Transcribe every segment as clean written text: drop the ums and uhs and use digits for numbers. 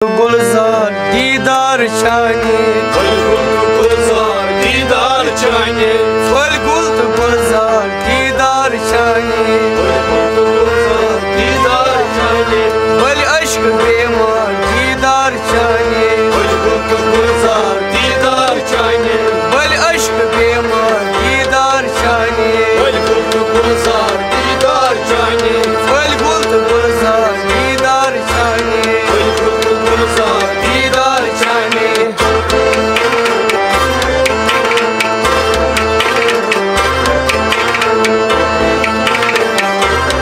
गुलजार दीदार शाने गुलजार दीदार शाने फल गुल गुलजार दीदार शाने गुलजार दीदार शाने फल अश्क बेमार दीदार शाने गुलजार दीदार शाने फल अश्क बेमार दीदार शाने गुलजार दीदार शाने फल गुल गुलजार दीदार शाने गुलजार दीदार शाने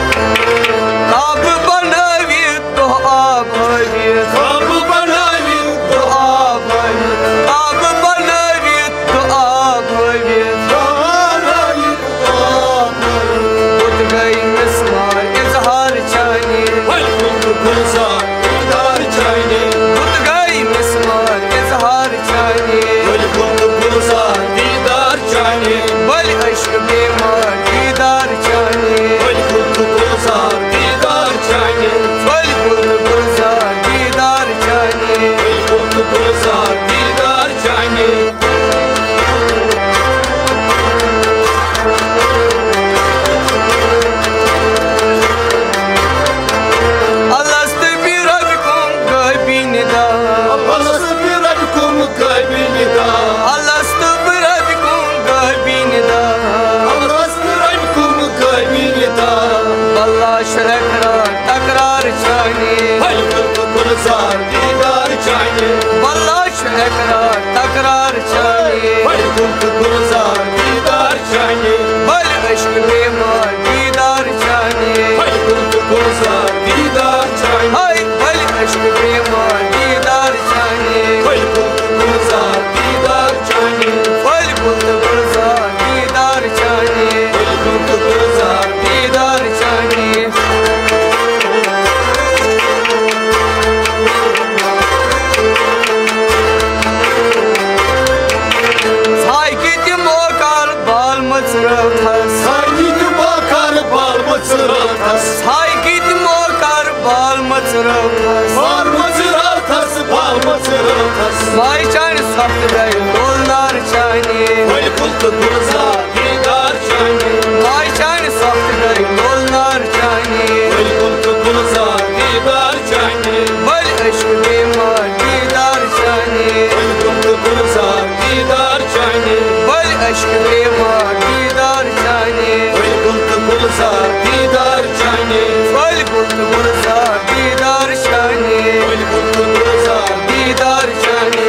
काब बनावी तो आभावी काब बनावी तो आभावी काब बनावी तो आभावी उठ गई मिसमार इजहार शाने गुलजार दीदार शाने उठ गई मिसमार इजहार शाने गुलजार दीदार शाने बल अश्क बेमार दीदार शाने गुलजार दीदार शाने फल गुलजार दीदार शाने गुलजार दीदार शाने तकरार शाने गुलजार दीदार शाने बल्लाश एकरार तकरार शाने गुलजार दीदार शाने बल अश्क बेमार दीदार शाने गुलजार दीदार शाने बल अश्क बेमार दीदार शाने गुलजार दीदार शाने फल गुलजार दीदार शाने गुलजार दीदार शाने माई शान सख्त गई गुलजार शाने गुलजार दीदार शाने माई शान सख्त गई गुलजार शाने गुलजार दीदार शाने बल अश्क बेमार दीदार शाने गुलजार दीदार शाने बल अश्क बेमार दीदार शाने गुलजार दीदार शाने फल गुलजार दीदार शाने गुलजार दीदार शाने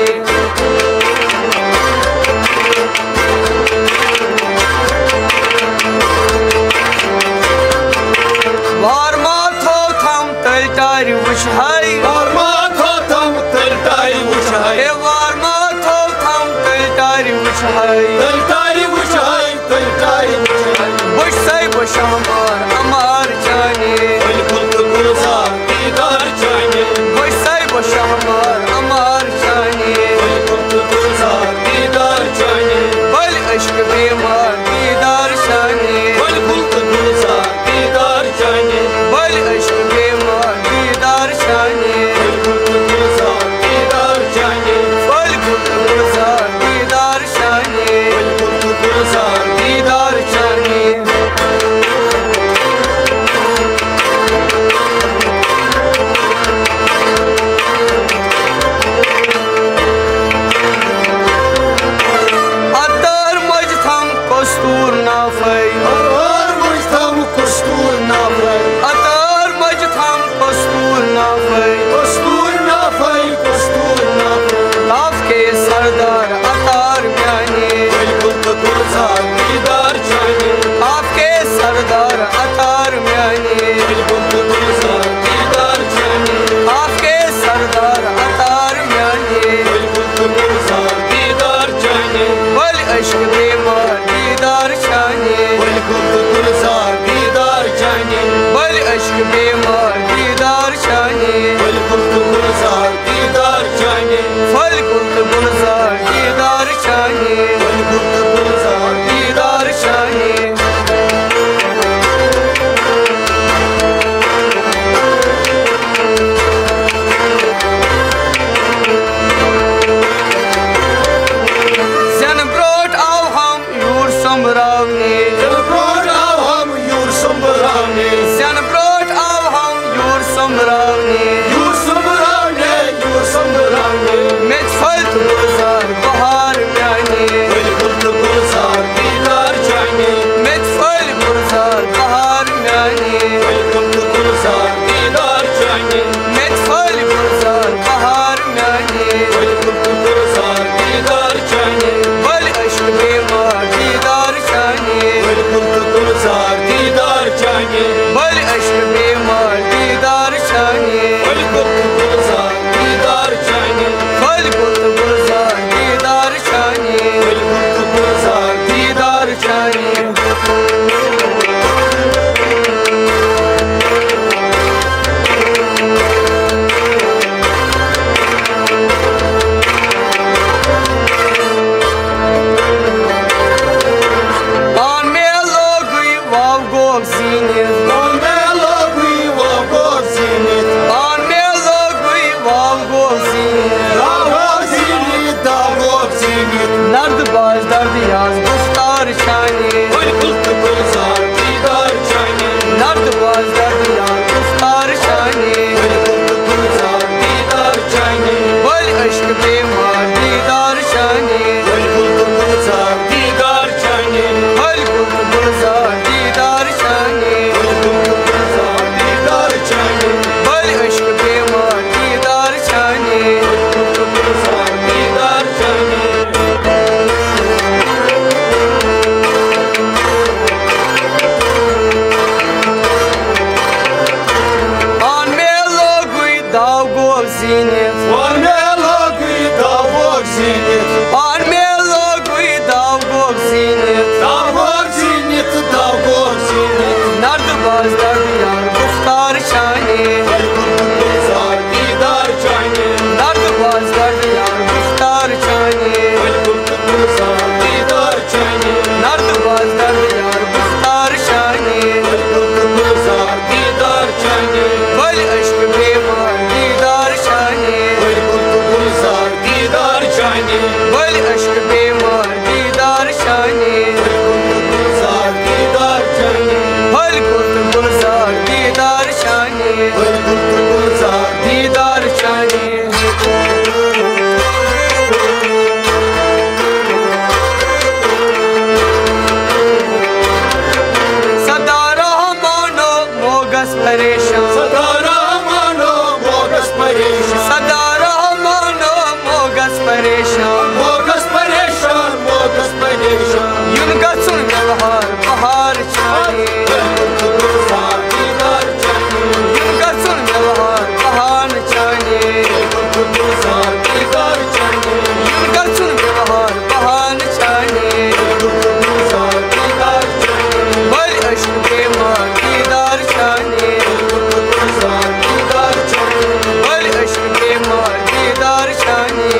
zinit An me logui dav gog zinit Nardı bazlar diyar Muhtar Çani Nardı bazlar diyar Muhtar Çani Nardı bazlar diyar Muhtar Çani Bal aşk bemar didar Çani Bal aşk bemar didar Çani Bal kurt gulzar didar Çani Didar Çani परेशान सदा रहमानो मोगस परेशान सदा रहमानो मोगस परेशान मोगस परेशान मोगस परेशान युन गचुन व्यवहार बहार छाने युन गचुन व्यवहार बहार छाने युन गचुन व्यवहार बहार छाने बल अश्क बेमार दीदार छाने बल अश्क बेमार दीदार छाने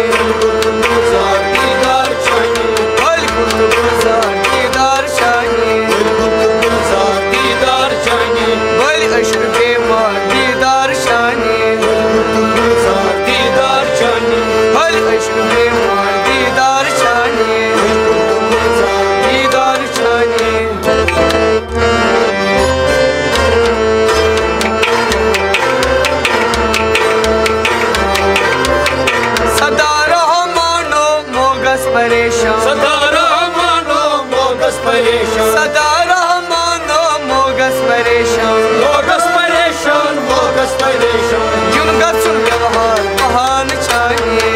बल कुर्त गुलजार दीदार छाने बल अश्क बेमार दीदार छाने बल अश्क बेमार दीदार छाने दीदार छाने परेशान सदा रहमानो मोगस परेशान सदा रहमानो मोगस परेशान मोगस परेशान मोगस परेशान युन गचुन व्यवहार बहान छाने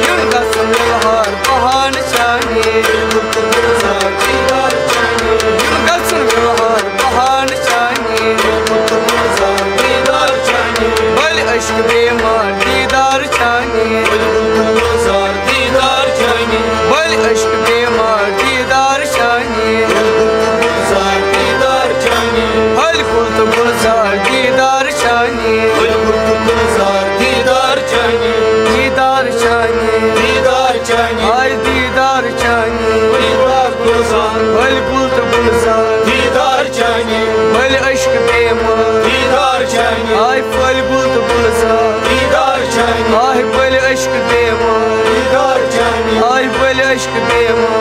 युन गचुन व्यवहार बहान छाने युन गचुन व्यवहार बहान छाने बल अश्क बेमार दीदार छाने बल अश्क बेमार दीदार छाने बल कुर्त गुलजार दीदार छाने दीदार छाने आय दीदार छाने बल कुर्त गुलजार बल अश्क बेमार आय बल कुर्त गुलजार आय बल अश्क बेमार आय बल अश्क बेमार